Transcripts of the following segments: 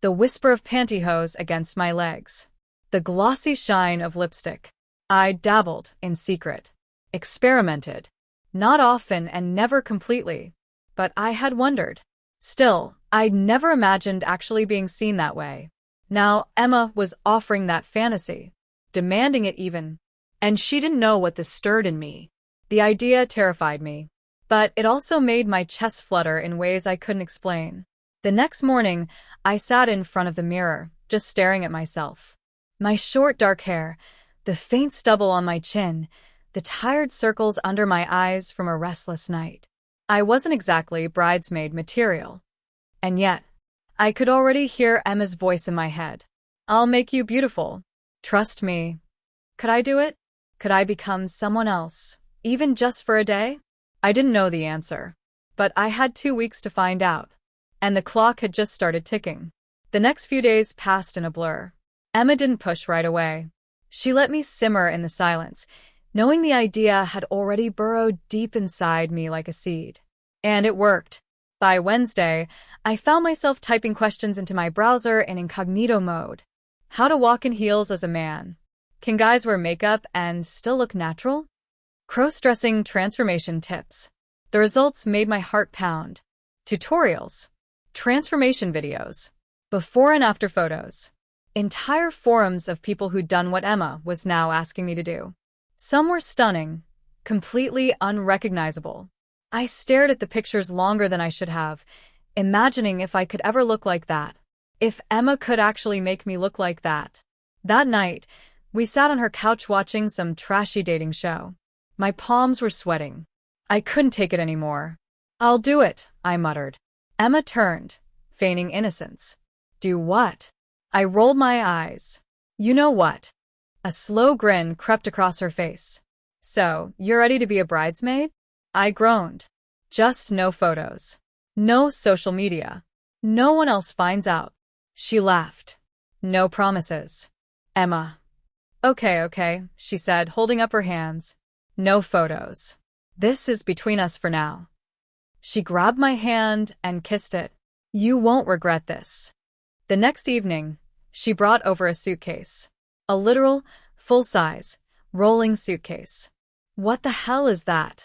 the whisper of pantyhose against my legs, the glossy shine of lipstick. I dabbled in secret, experimented, not often and never completely, but I had wondered. Still, I'd never imagined actually being seen that way. Now Emma was offering that fantasy, demanding it even, and she didn't know what this stirred in me. The idea terrified me, but it also made my chest flutter in ways I couldn't explain. The next morning, I sat in front of the mirror, just staring at myself. My short dark hair, the faint stubble on my chin, the tired circles under my eyes from a restless night. I wasn't exactly bridesmaid material. And yet, I could already hear Emma's voice in my head. I'll make you beautiful. Trust me. Could I do it? Could I become someone else, even just for a day? I didn't know the answer, but I had 2 weeks to find out, and the clock had just started ticking. The next few days passed in a blur. Emma didn't push right away. She let me simmer in the silence, knowing the idea had already burrowed deep inside me like a seed. And it worked. By Wednesday, I found myself typing questions into my browser in incognito mode. How to walk in heels as a man. Can guys wear makeup and still look natural? Crossdressing transformation tips. The results made my heart pound. Tutorials. Transformation videos. Before and after photos. Entire forums of people who'd done what Emma was now asking me to do. Some were stunning, completely unrecognizable. I stared at the pictures longer than I should have, imagining if I could ever look like that. If Emma could actually make me look like that. That night, we sat on her couch watching some trashy dating show. My palms were sweating. I couldn't take it anymore. I'll do it, I muttered. Emma turned, feigning innocence. Do what? I rolled my eyes. You know what? A slow grin crept across her face. So, you're ready to be a bridesmaid? I groaned. Just no photos. No social media. No one else finds out. She laughed. No promises. Emma. Okay, she said, holding up her hands. No photos. This is between us for now. She grabbed my hand and kissed it. You won't regret this. The next evening, she brought over a suitcase. A literal, full-size, rolling suitcase. What the hell is that?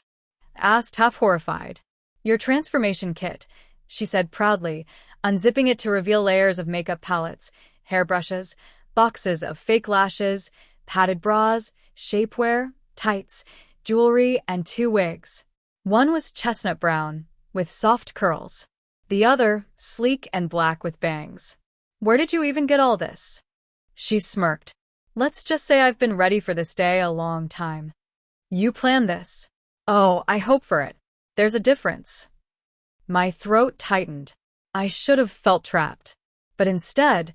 Asked, half horrified. Your transformation kit, she said proudly, unzipping it to reveal layers of makeup palettes, hairbrushes, boxes of fake lashes, padded bras, shapewear, tights, jewelry, and 2 wigs. One was chestnut brown, with soft curls. The other, sleek and black with bangs. Where did you even get all this? She smirked. Let's just say I've been ready for this day a long time. You planned this. Oh, I hope for it. There's a difference. My throat tightened. I should have felt trapped. But instead,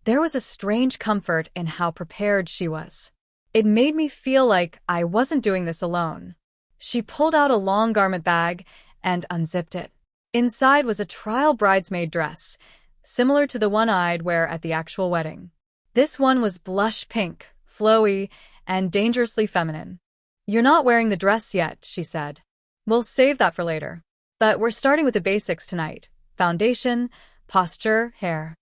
there was a strange comfort in how prepared she was. It made me feel like I wasn't doing this alone. She pulled out a long garment bag and unzipped it. Inside was a trial bridesmaid dress, similar to the one I'd wear at the actual wedding. This one was blush pink, flowy, and dangerously feminine. You're not wearing the dress yet, she said. We'll save that for later. But we're starting with the basics tonight. Foundation, posture, hair.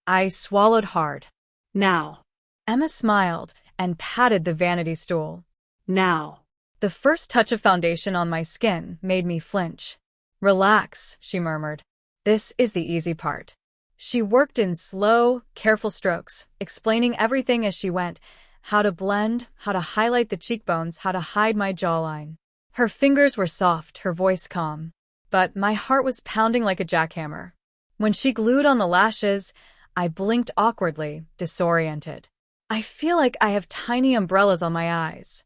I swallowed hard. Now. Emma smiled and patted the vanity stool. Now. The first touch of foundation on my skin made me flinch. Relax, she murmured. This is the easy part. She worked in slow, careful strokes, explaining everything as she went, how to blend, how to highlight the cheekbones, how to hide my jawline. Her fingers were soft, her voice calm. But my heart was pounding like a jackhammer. When she glued on the lashes, I blinked awkwardly, disoriented. I feel like I have tiny umbrellas on my eyes.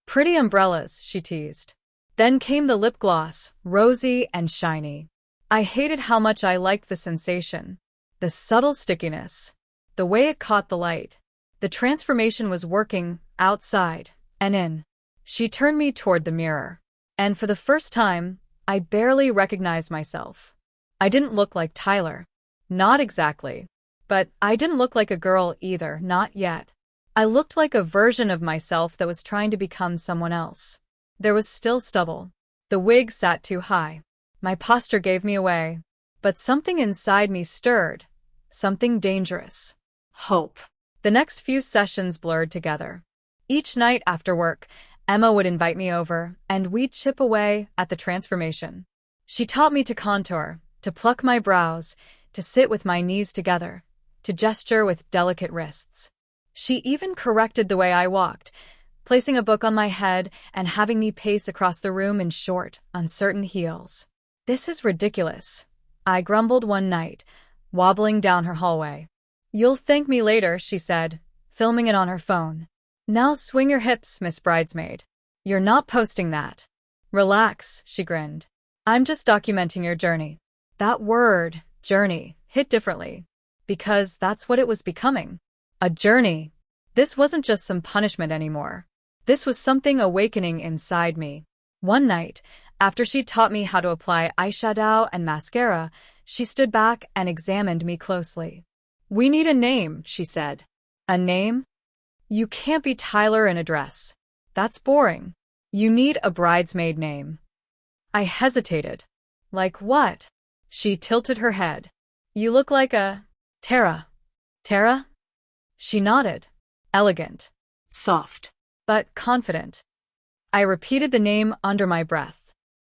Pretty umbrellas, she teased. Then came the lip gloss, rosy and shiny. I hated how much I liked the sensation. The subtle stickiness. The way it caught the light. The transformation was working, outside and in. She turned me toward the mirror. And for the first time, I barely recognized myself. I didn't look like Tyler. Not exactly. But I didn't look like a girl either, not yet. I looked like a version of myself that was trying to become someone else. There was still stubble. The wig sat too high. My posture gave me away. But something inside me stirred. something dangerous. Hope. The next few sessions blurred together. Each night after work, Emma would invite me over, and we'd chip away at the transformation. She taught me to contour, to pluck my brows, to sit with my knees together, to gesture with delicate wrists. She even corrected the way I walked, placing a book on my head and having me pace across the room in short, uncertain heels. "This is ridiculous," I grumbled one night, wobbling down her hallway. "You'll thank me later," she said, filming it on her phone. "Now swing your hips, Miss Bridesmaid. You're not posting that." "Relax," she grinned. "I'm just documenting your journey." That word, journey, hit differently, because that's what it was becoming. A journey. This wasn't just some punishment anymore. This was something awakening inside me. One night, after she'd taught me how to apply eyeshadow and mascara, she stood back and examined me closely. "We need a name," she said. "A name? You can't be Tyler in a dress. That's boring. You need a bridesmaid name." I hesitated. "Like what?" She tilted her head. "You look like a Terra." "Terra?" She nodded. "Elegant." Soft. "But confident." I repeated the name under my breath.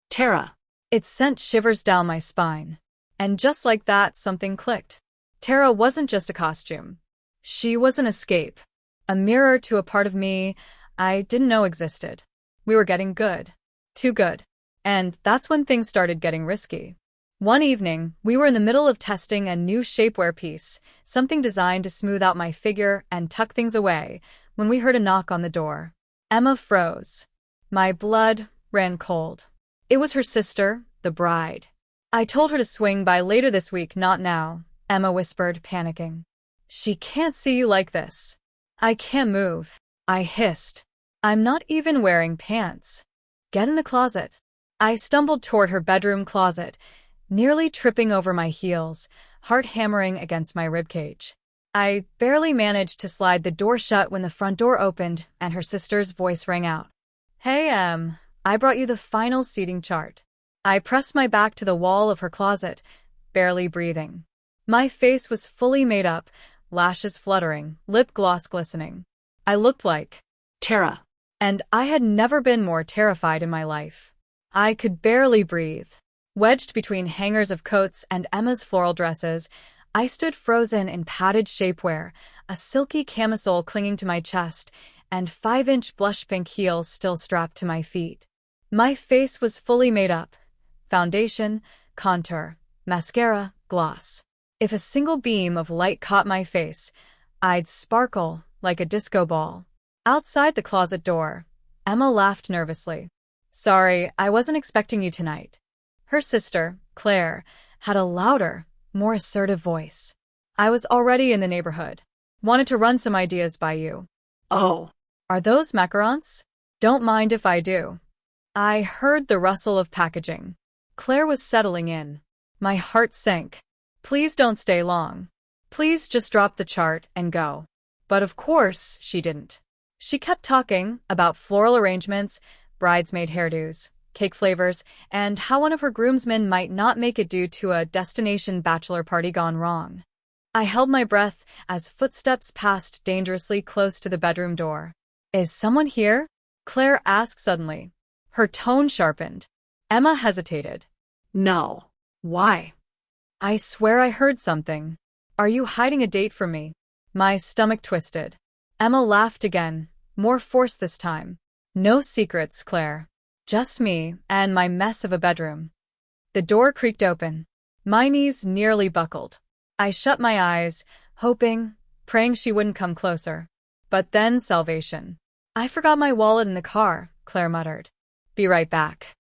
Terra. It sent shivers down my spine. And just like that, something clicked. Terra wasn't just a costume. She was an escape. A mirror to a part of me I didn't know existed. We were getting good. Too good. And that's when things started getting risky. One evening, we were in the middle of testing a new shapewear piece, something designed to smooth out my figure and tuck things away, when we heard a knock on the door. Emma froze. My blood ran cold. It was her sister, the bride. "I told her to swing by later this week, not now," Emma whispered, panicking. "She can't see you like this." "I can't move," I hissed. "I'm not even wearing pants." "Get in the closet." I stumbled toward her bedroom closet, nearly tripping over my heels, heart hammering against my ribcage. I barely managed to slide the door shut when the front door opened and her sister's voice rang out. "Hey, I brought you the final seating chart." I pressed my back to the wall of her closet, barely breathing. My face was fully made up, lashes fluttering, lip gloss glistening. I looked like Terra. And I had never been more terrified in my life. I could barely breathe. Wedged between hangers of coats and Emma's floral dresses, I stood frozen in padded shapewear, a silky camisole clinging to my chest, and 5-inch blush pink heels still strapped to my feet. My face was fully made up. Foundation, contour, mascara, gloss. If a single beam of light caught my face, I'd sparkle like a disco ball. Outside the closet door, Emma laughed nervously. "Sorry, I wasn't expecting you tonight." Her sister, Claire, had a louder, more assertive voice. "I was already in the neighborhood. Wanted to run some ideas by you." "Oh. "Are those macarons?" "Don't mind if I do." I heard the rustle of packaging. Claire was settling in. My heart sank. "Please don't stay long. Please just drop the chart and go." But of course, she didn't. She kept talking about floral arrangements, bridesmaid hairdos, cake flavors, and how one of her groomsmen might not make it due to a destination bachelor party gone wrong. I held my breath as footsteps passed dangerously close to the bedroom door. "Is someone here?" Claire asked suddenly. Her tone sharpened. Emma hesitated. "No. Why?" "I swear I heard something. Are you hiding a date from me?" My stomach twisted. Emma laughed again, more forced this time. "No secrets, Claire. Just me and my mess of a bedroom." The door creaked open. My knees nearly buckled. I shut my eyes, hoping, praying she wouldn't come closer. But then salvation. "I forgot my wallet in the car," Claire muttered. "Be right back."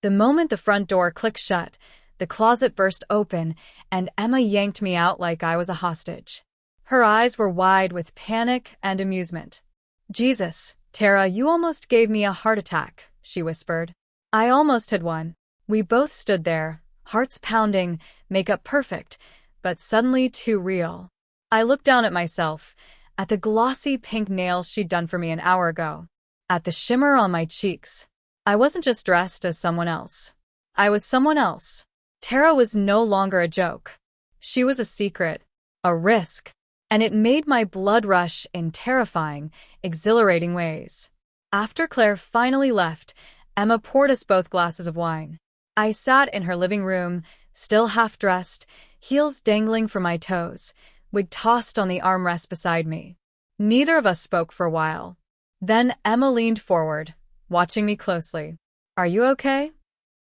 The moment the front door clicked shut, the closet burst open, and Emma yanked me out like I was a hostage. Her eyes were wide with panic and amusement. "Jesus, Terra, you almost gave me a heart attack," she whispered. I almost had one. We both stood there, hearts pounding, makeup perfect, but suddenly too real. I looked down at myself, at the glossy pink nails she'd done for me an hour ago, at the shimmer on my cheeks. I wasn't just dressed as someone else. I was someone else. Terra was no longer a joke. She was a secret, a risk, and it made my blood rush in terrifying, exhilarating ways. After Claire finally left, Emma poured us both glasses of wine. I sat in her living room, still half-dressed, heels dangling from my toes, wig tossed on the armrest beside me. Neither of us spoke for a while. Then Emma leaned forward, watching me closely. "Are you okay?"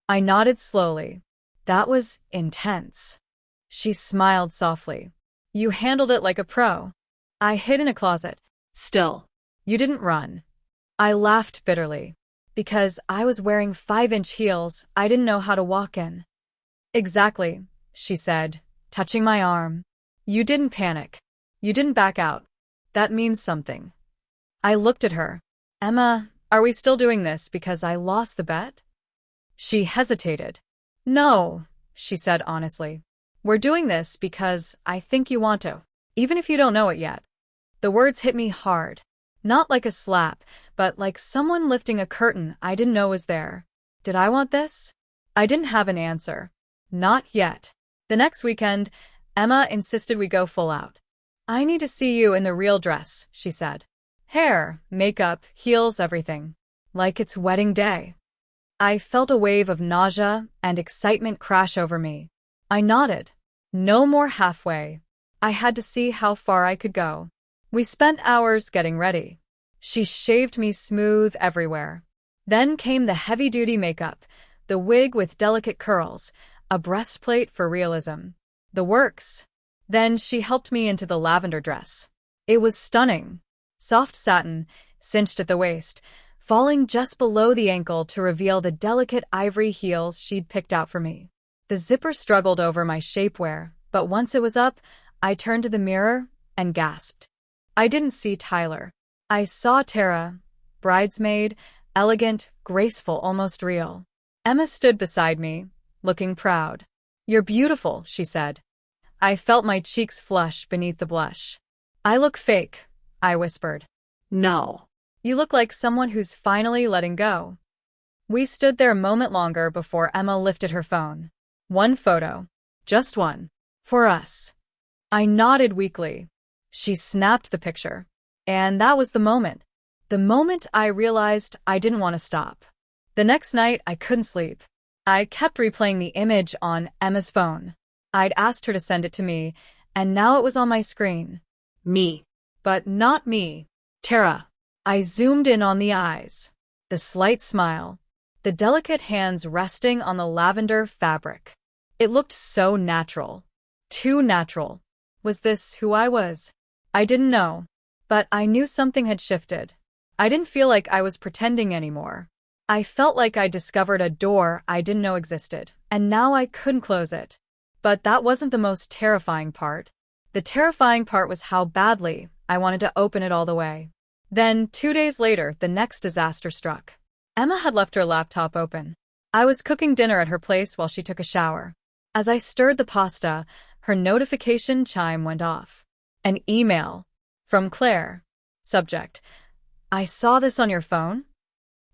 I nodded slowly. "That was intense." She smiled softly. "You handled it like a pro." I hid in a closet. Still. "You didn't run." I laughed bitterly. "Because I was wearing 5-inch heels I didn't know how to walk in." "Exactly," she said, touching my arm. "You didn't panic. You didn't back out. That means something." I looked at her. "Emma, are we still doing this because I lost the bet?" She hesitated. "No," she said honestly. "We're doing this because I think you want to, even if you don't know it yet." The words hit me hard. Not like a slap, but like someone lifting a curtain I didn't know was there. Did I want this? I didn't have an answer. Not yet. The next weekend, Emma insisted we go full out. "I need to see you in the real dress," she said. "Hair, makeup, heels, everything. Like it's wedding day." I felt a wave of nausea and excitement crash over me. I nodded. No more halfway. I had to see how far I could go. We spent hours getting ready. She shaved me smooth everywhere. Then came the heavy-duty makeup, the wig with delicate curls, a breastplate for realism. The works. Then she helped me into the lavender dress. It was stunning. Soft satin, cinched at the waist, falling just below the ankle to reveal the delicate ivory heels she'd picked out for me. The zipper struggled over my shapewear, but once it was up, I turned to the mirror and gasped. I didn't see Tyler. I saw Terra, bridesmaid, elegant, graceful, almost real. Emma stood beside me, looking proud. "You're beautiful," she said. I felt my cheeks flush beneath the blush. "I look fake," I whispered. No. "You look like someone who's finally letting go." We stood there a moment longer before Emma lifted her phone. One photo. Just one. For us. I nodded weakly. She snapped the picture. And that was the moment. The moment I realized I didn't want to stop. The next night, I couldn't sleep. I kept replaying the image on Emma's phone. I'd asked her to send it to me, and now it was on my screen. Me. But not me. Terra. I zoomed in on the eyes. The slight smile. The delicate hands resting on the lavender fabric. It looked so natural. Too natural. Was this who I was? I didn't know. But I knew something had shifted. I didn't feel like I was pretending anymore. I felt like I discovered a door I didn't know existed, and now I couldn't close it. But that wasn't the most terrifying part. The terrifying part was how badly I wanted to open it all the way. Then, 2 days later, the next disaster struck. Emma had left her laptop open. I was cooking dinner at her place while she took a shower. As I stirred the pasta, her notification chime went off. An email. From Claire. Subject: "I saw this on your phone?"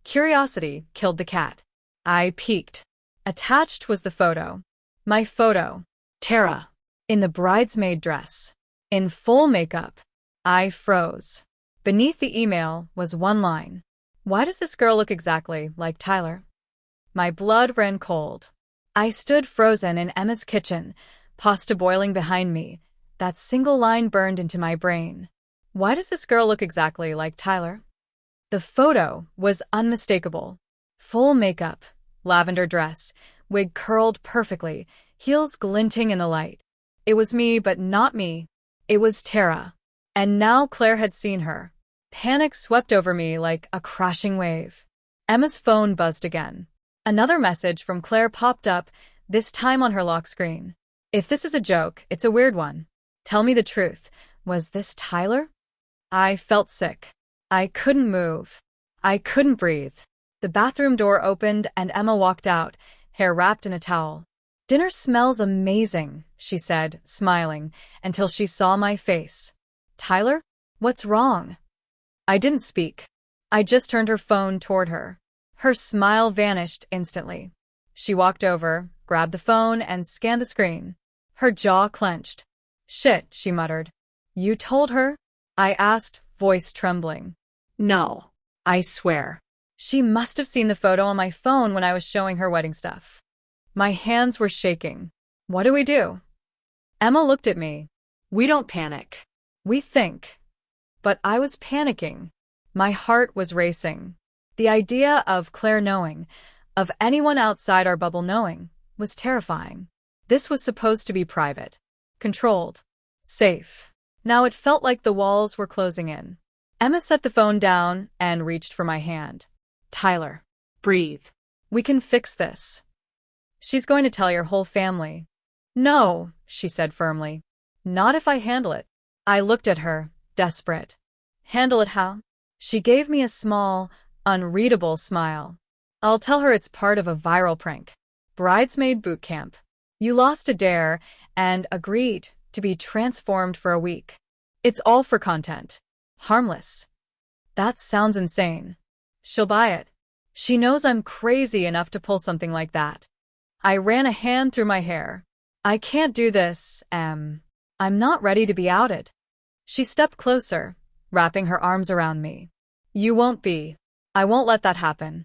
Curiosity killed the cat. I peeked. Attached was the photo. My photo. Terra. In the bridesmaid dress. In full makeup. I froze. Beneath the email was one line. "Why does this girl look exactly like Tyler?" My blood ran cold. I stood frozen in Emma's kitchen, pasta boiling behind me. That single line burned into my brain. Why does this girl look exactly like Tyler? The photo was unmistakable. Full makeup, lavender dress, wig curled perfectly, heels glinting in the light. It was me, but not me. It was Terra. And now Claire had seen her. Panic swept over me like a crashing wave. Emma's phone buzzed again. Another message from Claire popped up, this time on her lock screen. "If this is a joke, it's a weird one. Tell me the truth. Was this Tyler?" I felt sick. I couldn't move. I couldn't breathe. The bathroom door opened and Emma walked out, hair wrapped in a towel. "Dinner smells amazing," she said, smiling, until she saw my face. "Tyler? What's wrong?" I didn't speak. I just turned her phone toward her. Her smile vanished instantly. She walked over, grabbed the phone, and scanned the screen. Her jaw clenched. Shit, she muttered. You told her? I asked, voice trembling. No. I swear. She must have seen the photo on my phone when I was showing her wedding stuff. My hands were shaking. What do we do? Emma looked at me. We don't panic. We think. But I was panicking. My heart was racing. The idea of Claire knowing, of anyone outside our bubble knowing, was terrifying. This was supposed to be private, controlled, safe. Now it felt like the walls were closing in. Emma set the phone down and reached for my hand. Tyler. Breathe. We can fix this. She's going to tell your whole family. No, she said firmly. Not if I handle it. I looked at her, desperate. Handle it how? She gave me a small, unreadable smile. I'll tell her it's part of a viral prank. Bridesmaid boot camp. You lost a dare and agreed to be transformed for a week. It's all for content. Harmless. That sounds insane. She'll buy it. She knows I'm crazy enough to pull something like that. I ran a hand through my hair. I can't do this, I'm not ready to be outed. She stepped closer, wrapping her arms around me. You won't be. I won't let that happen.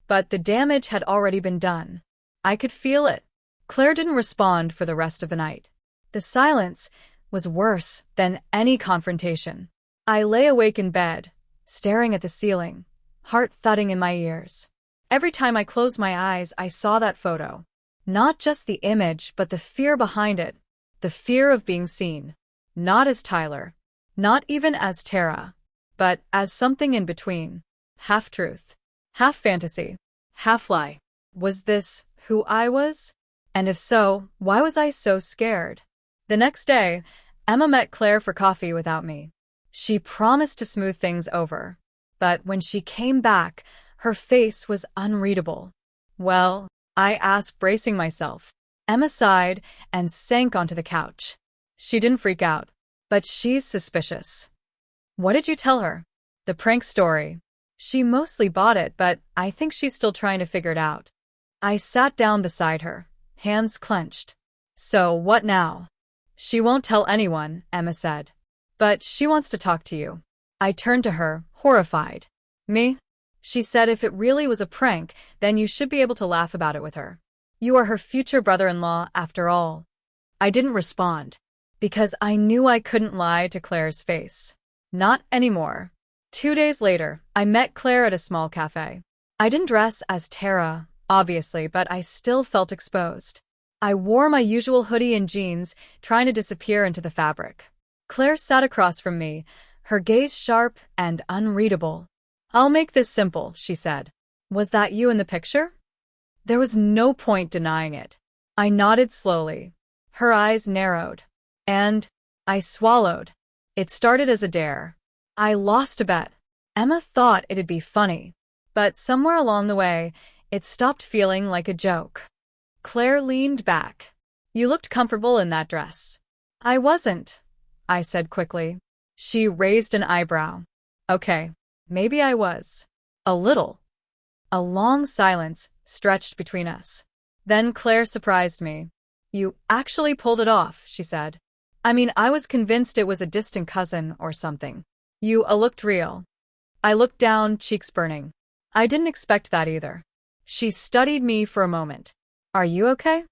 But the damage had already been done. I could feel it. Claire didn't respond for the rest of the night. The silence was worse than any confrontation. I lay awake in bed, staring at the ceiling, heart thudding in my ears. Every time I closed my eyes, I saw that photo. Not just the image, but the fear behind it. The fear of being seen. Not as Tyler. Not even as Terra. But as something in between. Half truth. Half fantasy. Half lie. Was this who I was? And if so, why was I so scared? The next day, Emma met Claire for coffee without me. She promised to smooth things over. But when she came back, her face was unreadable. Well, I asked, bracing myself. Emma sighed and sank onto the couch. She didn't freak out, but she's suspicious. What did you tell her? The prank story. She mostly bought it, but I think she's still trying to figure it out. I sat down beside her, hands clenched. So what now? She won't tell anyone, Emma said. But she wants to talk to you. I turned to her, horrified. Me? She said if it really was a prank, then you should be able to laugh about it with her. You are her future brother-in-law, after all. I didn't respond, because I knew I couldn't lie to Claire's face. Not anymore. 2 days later, I met Claire at a small cafe. I didn't dress as Terra, obviously, but I still felt exposed. I wore my usual hoodie and jeans, trying to disappear into the fabric. Claire sat across from me, her gaze sharp and unreadable. I'll make this simple, she said. Was that you in the picture? There was no point denying it. I nodded slowly. Her eyes narrowed. And I swallowed. It started as a dare. I lost a bet. Emma thought it'd be funny. But somewhere along the way, it stopped feeling like a joke. Claire leaned back. You looked comfortable in that dress. I wasn't, I said quickly. She raised an eyebrow. Okay, maybe I was. A little. A long silence stretched between us. Then Claire surprised me. You actually pulled it off, she said. I mean, I was convinced it was a distant cousin or something. You looked real. I looked down, cheeks burning. I didn't expect that either. She studied me for a moment. Are you okay?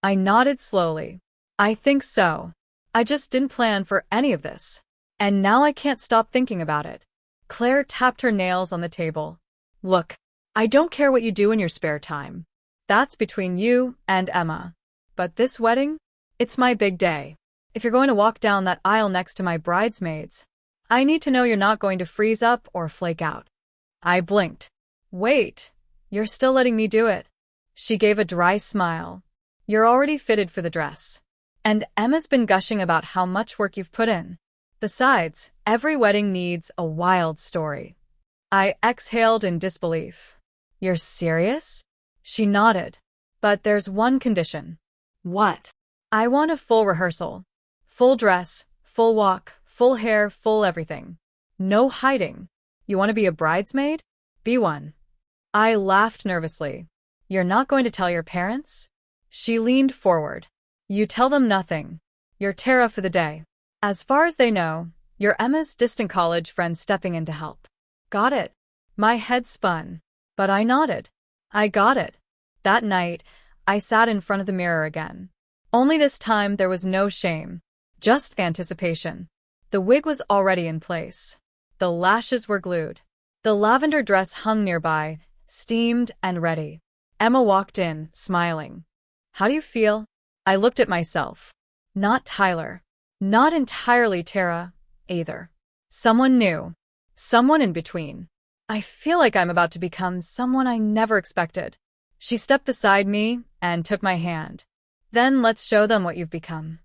I nodded slowly. I think so. I just didn't plan for any of this. And now I can't stop thinking about it. Claire tapped her nails on the table. Look, I don't care what you do in your spare time. That's between you and Emma. But this wedding? It's my big day. If you're going to walk down that aisle next to my bridesmaids, I need to know you're not going to freeze up or flake out. I blinked. Wait, you're still letting me do it. She gave a dry smile. You're already fitted for the dress. And Emma's been gushing about how much work you've put in. Besides, every wedding needs a wild story. I exhaled in disbelief. You're serious? She nodded. But there's one condition. What? I want a full rehearsal. Full dress, full walk, full hair, full everything. No hiding. You want to be a bridesmaid? Be one. I laughed nervously. You're not going to tell your parents? She leaned forward. You tell them nothing. You're Terra for the day. As far as they know, you're Emma's distant college friend stepping in to help. Got it. My head spun, but I nodded. I got it. That night, I sat in front of the mirror again. Only this time there was no shame, just anticipation. The wig was already in place. The lashes were glued. The lavender dress hung nearby, steamed and ready. Emma walked in, smiling. How do you feel? I looked at myself. Not Tyler. Not entirely Terra, either. Someone new. Someone in between. I feel like I'm about to become someone I never expected. She stepped beside me and took my hand. Then let's show them what you've become.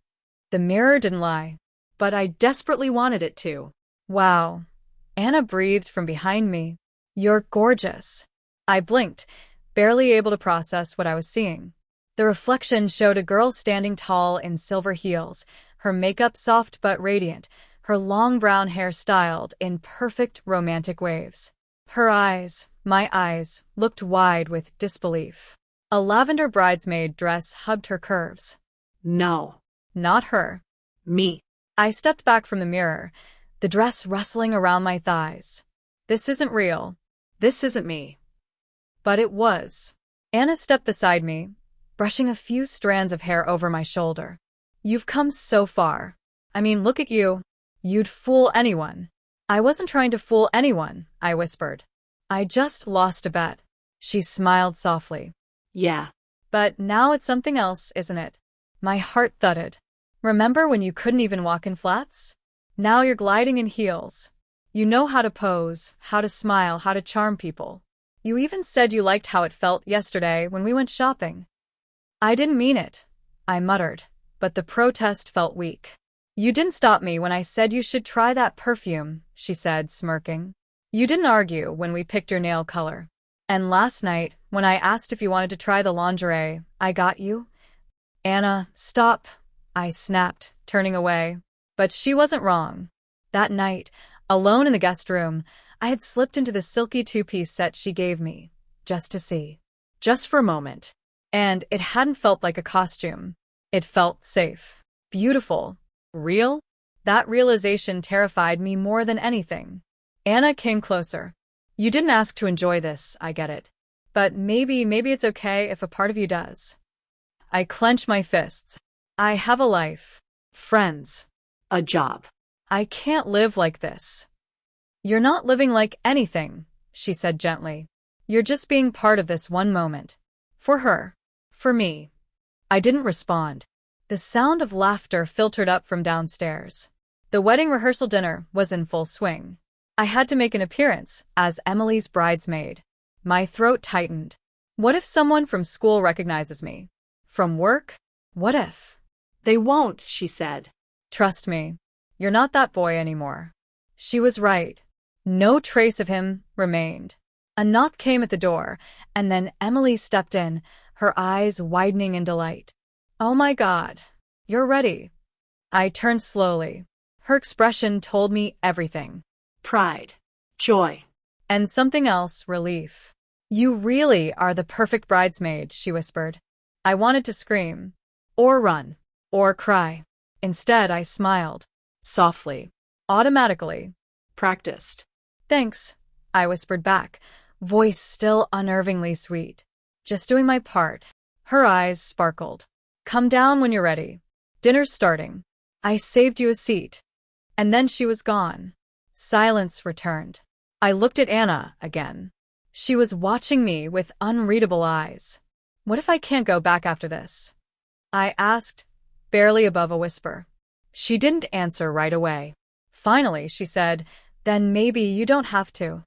The mirror didn't lie. But I desperately wanted it to. Wow. Anna breathed from behind me. You're gorgeous. I blinked, barely able to process what I was seeing. The reflection showed a girl standing tall in silver heels, her makeup soft but radiant, her long brown hair styled in perfect romantic waves. Her eyes, my eyes, looked wide with disbelief. A lavender bridesmaid dress hugged her curves. No. Not her. Me. I stepped back from the mirror, the dress rustling around my thighs. This isn't real. This isn't me. But it was. Anna stepped beside me, brushing a few strands of hair over my shoulder. You've come so far. I mean, look at you. You'd fool anyone. I wasn't trying to fool anyone, I whispered. I just lost a bet. She smiled softly. Yeah. But now it's something else, isn't it? My heart thudded. Remember when you couldn't even walk in flats? Now you're gliding in heels. You know how to pose, how to smile, how to charm people. You even said you liked how it felt yesterday when we went shopping. I didn't mean it, I muttered, but the protest felt weak. You didn't stop me when I said you should try that perfume, she said, smirking. You didn't argue when we picked your nail color. And last night, when I asked if you wanted to try the lingerie, I got you. Anna, stop, I snapped, turning away. But she wasn't wrong. That night, alone in the guest room, I had slipped into the silky two-piece set she gave me, just to see. Just for a moment. And it hadn't felt like a costume. It felt safe, beautiful, real. That realization terrified me more than anything. Anna came closer. You didn't ask to enjoy this, I get it. But maybe it's okay if a part of you does. I clenched my fists. I have a life. Friends. A job. I can't live like this. You're not living like anything, she said gently. You're just being part of this one moment. For her. For me. I didn't respond. The sound of laughter filtered up from downstairs. The wedding rehearsal dinner was in full swing. I had to make an appearance as Emily's bridesmaid. My throat tightened. What if someone from school recognizes me? From work? What if? They won't, she said. Trust me. You're not that boy anymore. She was right. No trace of him remained. A knock came at the door, and then Emily stepped in, her eyes widening in delight. Oh my God. You're ready. I turned slowly. Her expression told me everything. Pride. Joy. And something else, relief. You really are the perfect bridesmaid, she whispered. I wanted to scream. Or run. Or cry. Instead, I smiled. Softly. Automatically. Practiced. Thanks, I whispered back, voice still unnervingly sweet. Just doing my part. Her eyes sparkled. Come down when you're ready. Dinner's starting. I saved you a seat. And then she was gone. Silence returned. I looked at Anna again. She was watching me with unreadable eyes. What if I can't go back after this? I asked, barely above a whisper. She didn't answer right away. Finally, she said, then maybe you don't have to.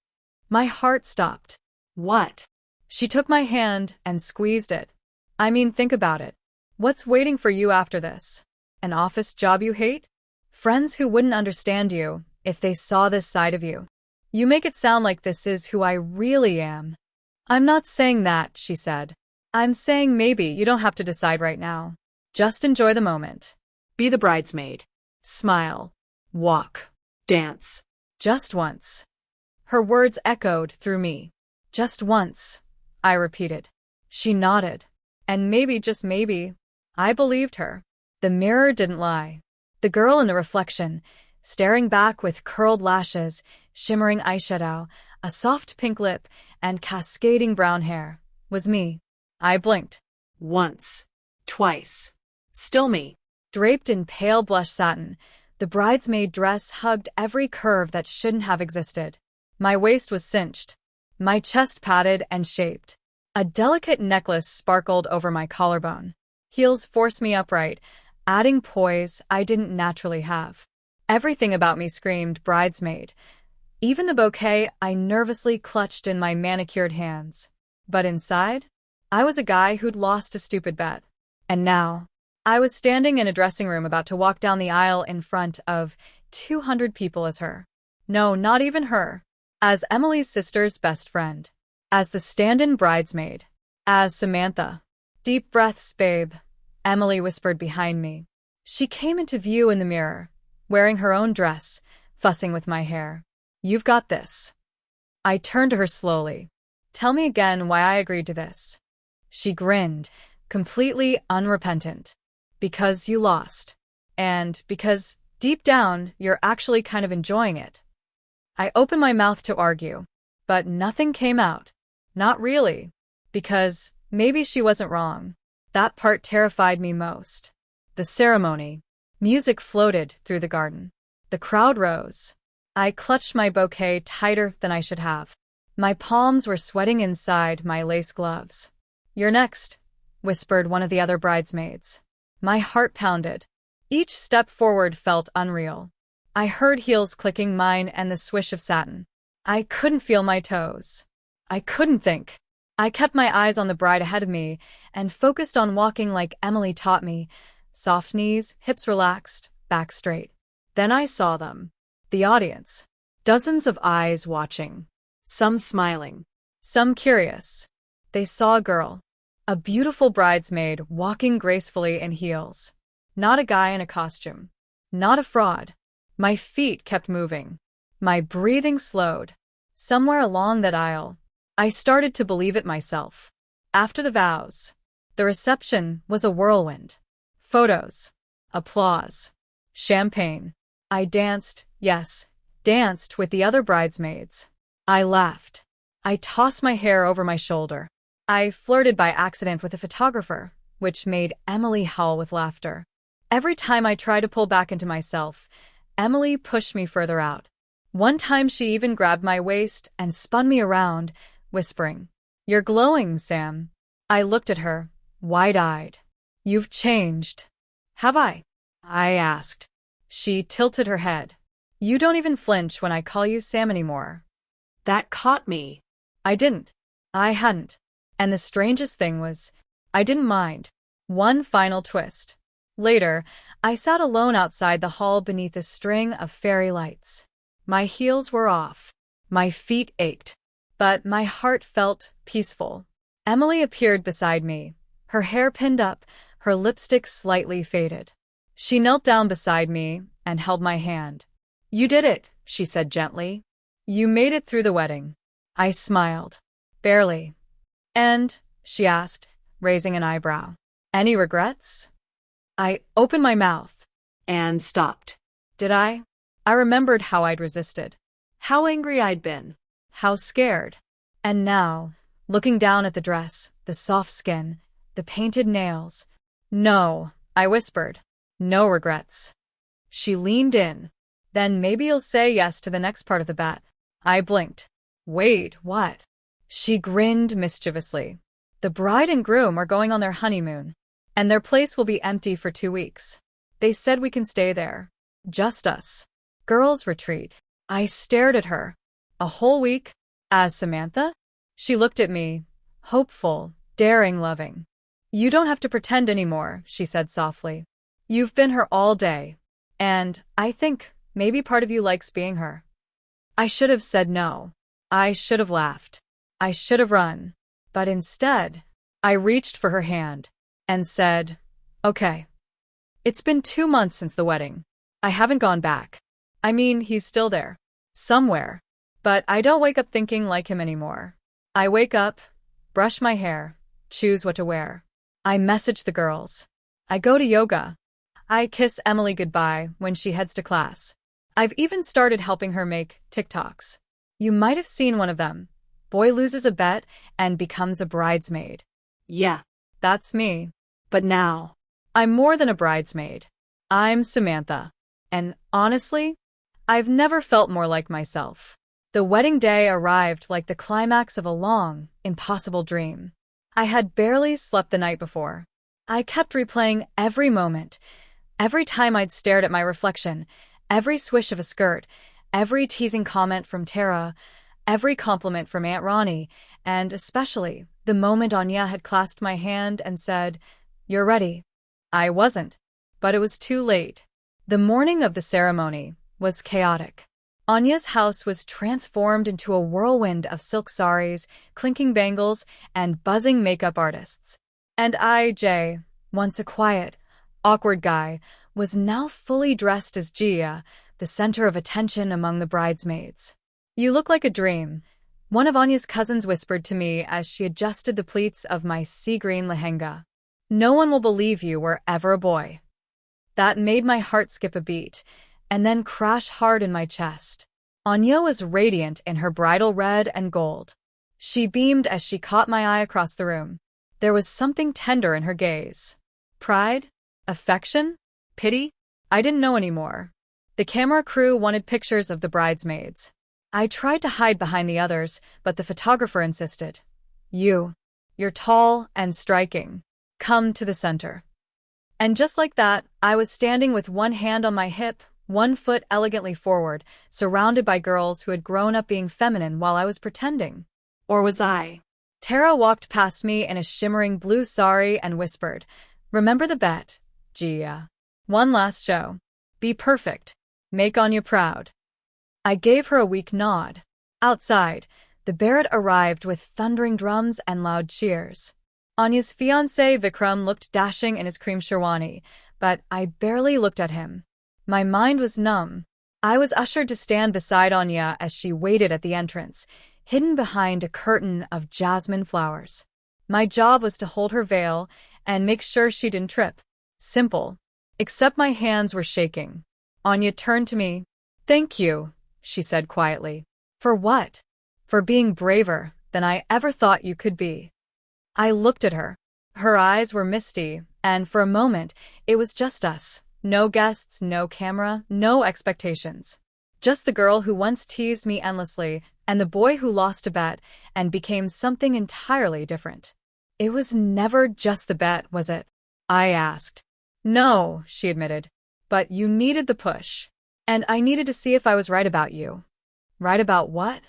My heart stopped. What? She took my hand and squeezed it. I mean, think about it. What's waiting for you after this? An office job you hate? Friends who wouldn't understand you if they saw this side of you. You make it sound like this is who I really am. I'm not saying that, she said. I'm saying maybe you don't have to decide right now. Just enjoy the moment. Be the bridesmaid. Smile. Walk. Dance. Just once. Her words echoed through me. Just once, I repeated. She nodded. And maybe, just maybe, I believed her. The mirror didn't lie. The girl in the reflection, staring back with curled lashes, shimmering eyeshadow, a soft pink lip, and cascading brown hair, was me. I blinked. Once. Twice. Still me. Draped in pale blush satin, the bridesmaid dress hugged every curve that shouldn't have existed. My waist was cinched, my chest padded and shaped. A delicate necklace sparkled over my collarbone. Heels forced me upright, adding poise I didn't naturally have. Everything about me screamed bridesmaid. Even the bouquet I nervously clutched in my manicured hands. But inside, I was a guy who'd lost a stupid bet. And now, I was standing in a dressing room about to walk down the aisle in front of 200 people as her. No, not even her. As Emily's sister's best friend. As the stand-in bridesmaid. As Samantha. Deep breaths, babe, Emily whispered behind me. She came into view in the mirror, wearing her own dress, fussing with my hair. You've got this. I turned to her slowly. Tell me again why I agreed to this. She grinned, completely unrepentant. Because you lost. And because, deep down, you're actually kind of enjoying it. I opened my mouth to argue, but nothing came out. Not really. Because maybe she wasn't wrong. That part terrified me most. The ceremony. Music floated through the garden. The crowd rose. I clutched my bouquet tighter than I should have. My palms were sweating inside my lace gloves. You're next, whispered one of the other bridesmaids. My heart pounded. Each step forward felt unreal. I heard heels clicking mine and the swish of satin. I couldn't feel my toes. I couldn't think. I kept my eyes on the bride ahead of me and focused on walking like Emily taught me. Soft knees, hips relaxed, back straight. Then I saw them. The audience. Dozens of eyes watching. Some smiling. Some curious. They saw a girl. A beautiful bridesmaid walking gracefully in heels. Not a guy in a costume. Not a fraud. My feet kept moving. My breathing slowed. Somewhere along that aisle, I started to believe it myself. After the vows, the reception was a whirlwind. Photos. Applause. Champagne. I danced, yes, danced with the other bridesmaids. I laughed. I tossed my hair over my shoulder. I flirted by accident with a photographer, which made Emily howl with laughter. Every time I tried to pull back into myself, Emily pushed me further out. One time she even grabbed my waist and spun me around, whispering, "You're glowing, Sam." I looked at her, wide-eyed. "You've changed." "Have I?" I asked. She tilted her head. "You don't even flinch when I call you Sam anymore." That caught me. I didn't. I hadn't. And the strangest thing was, I didn't mind. One final twist. Later, I sat alone outside the hall beneath a string of fairy lights. My heels were off. My feet ached. But my heart felt peaceful. Emily appeared beside me, her hair pinned up, her lipstick slightly faded. She knelt down beside me and held my hand. "You did it," she said gently. "You made it through the wedding." I smiled. "Barely." "And?" she asked, raising an eyebrow. "Any regrets?" I opened my mouth. And stopped. Did I? I remembered how I'd resisted. How angry I'd been. How scared. And now, looking down at the dress, the soft skin, the painted nails. "No," I whispered. "No regrets." She leaned in. "Then maybe you'll say yes to the next part of the bet." I blinked. "Wait, what?" She grinned mischievously. "The bride and groom are going on their honeymoon, and their place will be empty for 2 weeks. They said we can stay there. Just us. Girls' retreat." I stared at her. "A whole week? As Samantha?" She looked at me, hopeful, daring, loving. "You don't have to pretend anymore," she said softly. "You've been her all day. And I think maybe part of you likes being her." I should have said no. I should have laughed. I should have run. But instead, I reached for her hand and said, "Okay. It's been 2 months since the wedding. I haven't gone back. I mean, he's still there. Somewhere. But I don't wake up thinking like him anymore. I wake up, brush my hair, choose what to wear. I message the girls. I go to yoga. I kiss Emily goodbye when she heads to class. I've even started helping her make TikToks. You might have seen one of them. Boy loses a bet and becomes a bridesmaid. Yeah, That's me. but now, I'm more than a bridesmaid. I'm Samantha. And honestly, I've never felt more like myself. The wedding day arrived like the climax of a long, impossible dream. I had barely slept the night before. I kept replaying every moment, every time I'd stared at my reflection, every swish of a skirt, every teasing comment from Terra, every compliment from Aunt Ronnie, and especially the moment Anya had clasped my hand and said, "You're ready." I wasn't, but it was too late. The morning of the ceremony was chaotic. Anya's house was transformed into a whirlwind of silk saris, clinking bangles, and buzzing makeup artists. And I, Jay, once a quiet, awkward guy, was now fully dressed as Gia, the center of attention among the bridesmaids. "You look like a dream," one of Anya's cousins whispered to me as she adjusted the pleats of my sea green lehenga. "No one will believe you were ever a boy." That made my heart skip a beat, and then crash hard in my chest. Anya was radiant in her bridal red and gold. She beamed as she caught my eye across the room. There was something tender in her gaze. Pride? Affection? Pity? I didn't know anymore. The camera crew wanted pictures of the bridesmaids. I tried to hide behind the others, but the photographer insisted. You're tall and striking. Come to the center." And just like that, I was standing with one hand on my hip, one foot elegantly forward, surrounded by girls who had grown up being feminine while I was pretending. or was I? Terra walked past me in a shimmering blue sari and whispered, "Remember the bet, Gia. One last show. Be perfect. Make Anya proud." I gave her a weak nod. Outside, the Barrett arrived with thundering drums and loud cheers. Anya's fiancé Vikram looked dashing in his cream sherwani, but I barely looked at him. My mind was numb. I was ushered to stand beside Anya as she waited at the entrance, hidden behind a curtain of jasmine flowers. My job was to hold her veil and make sure she didn't trip. Simple. Except my hands were shaking. Anya turned to me. "Thank you," she said quietly. "For what?" "For being braver than I ever thought you could be." I looked at her. Her eyes were misty, and for a moment, it was just us. No guests, no camera, no expectations. Just the girl who once teased me endlessly, and the boy who lost a bet and became something entirely different. "It was never just the bet, was it?" I asked. "No," she admitted. "But you needed the push. And I needed to see if I was right about you." "Right about what?"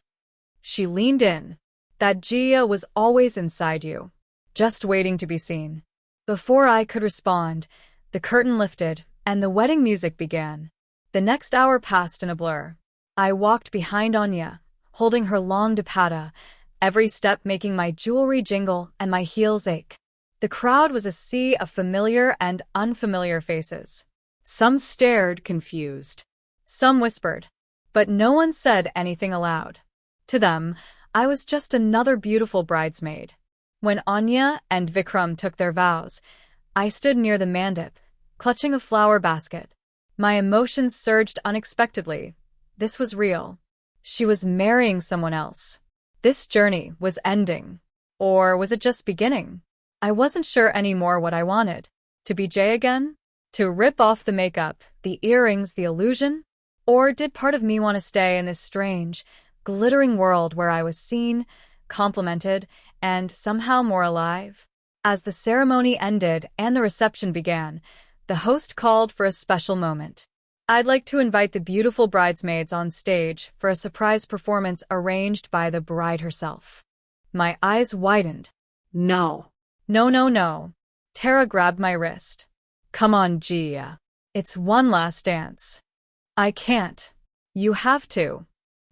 She leaned in. "That Gia was always inside you, just waiting to be seen." Before I could respond, the curtain lifted and the wedding music began. The next hour passed in a blur. I walked behind Anya, holding her long dupatta, every step making my jewelry jingle and my heels ache. The crowd was a sea of familiar and unfamiliar faces. Some stared, confused. Some whispered. But no one said anything aloud. To them, I was just another beautiful bridesmaid. When Anya and Vikram took their vows, I stood near the mandip, clutching a flower basket. My emotions surged unexpectedly. This was real. She was marrying someone else. This journey was ending. Or was it just beginning? I wasn't sure anymore what I wanted. To be Jay again? To rip off the makeup, the earrings, the illusion? Or did part of me want to stay in this strange, glittering world where I was seen, complimented, and somehow more alive? As the ceremony ended and the reception began, the host called for a special moment. "I'd like to invite the beautiful bridesmaids on stage for a surprise performance arranged by the bride herself." My eyes widened. No. No, no, no. Terra grabbed my wrist. "Come on, Gia. It's one last dance." "I can't." "You have to."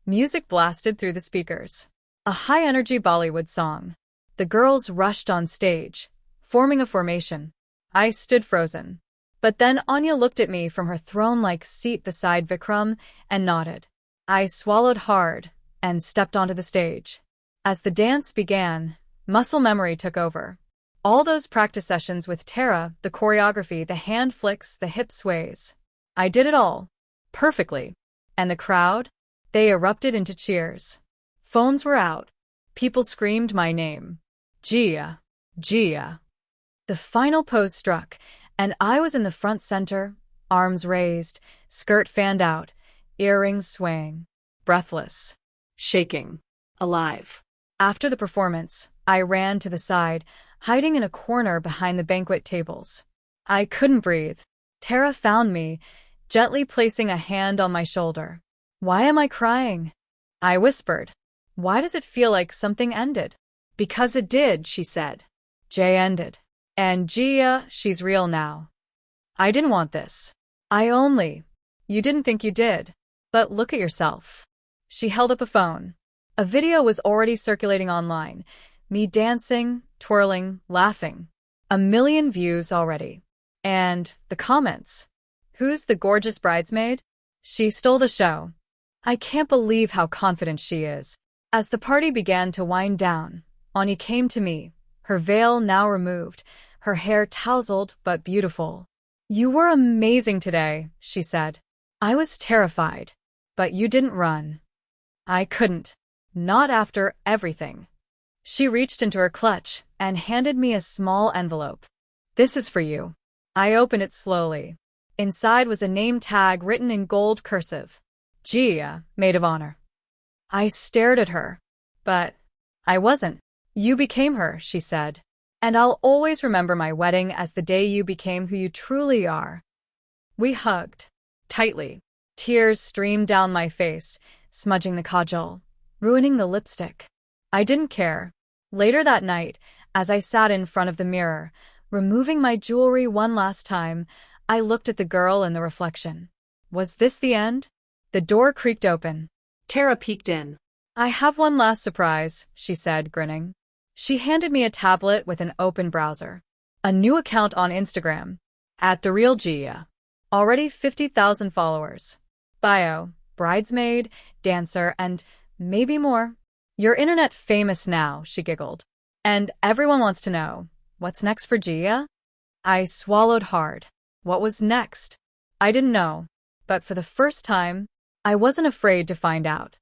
Music blasted through the speakers. A high-energy Bollywood song. The girls rushed on stage, forming a formation. I stood frozen. But then Anya looked at me from her throne-like seat beside Vikram and nodded. I swallowed hard and stepped onto the stage. As the dance began, muscle memory took over. All those practice sessions with Terra, the choreography, the hand flicks, the hip sways. I did it all. Perfectly. And the crowd? They erupted into cheers. Phones were out. People screamed my name. Gia. Gia. The final pose struck, and I was in the front center, arms raised, skirt fanned out, earrings swaying, breathless, Shaking. Alive. After the performance, I ran to the side, hiding in a corner behind the banquet tables. I couldn't breathe. Terra found me, gently placing a hand on my shoulder. Why am I crying? I whispered. Why does it feel like something ended? Because it did, she said. Jay ended. And Gia, she's real now. I didn't want this. You didn't think you did. But look at yourself. She held up a phone. A video was already circulating online. Me dancing, twirling, laughing. 1 million views already. And the comments. Who's the gorgeous bridesmaid? She stole the show. I can't believe how confident she is. As the party began to wind down, Ani came to me, her veil now removed, her hair tousled but beautiful. You were amazing today, she said. I was terrified. But you didn't run. I couldn't. Not after everything. She reached into her clutch and handed me a small envelope. This is for you. I opened it slowly. Inside was a name tag written in gold cursive. Gia, maid of honor. I stared at her. But I wasn't. You became her, she said. And I'll always remember my wedding as the day you became who you truly are. We hugged. Tightly. Tears streamed down my face, smudging the kajal, ruining the lipstick. I didn't care. Later that night, as I sat in front of the mirror, removing my jewelry one last time, I looked at the girl in the reflection. Was this the end? The door creaked open. Terra peeked in. I have one last surprise, she said, grinning. She handed me a tablet with an open browser. A new account on Instagram. @TheRealGia. Already 50,000 followers. Bio, bridesmaid, dancer, and maybe more. You're internet famous now, she giggled. And everyone wants to know, what's next for Gia? I swallowed hard. What was next? I didn't know. But for the first time, I wasn't afraid to find out.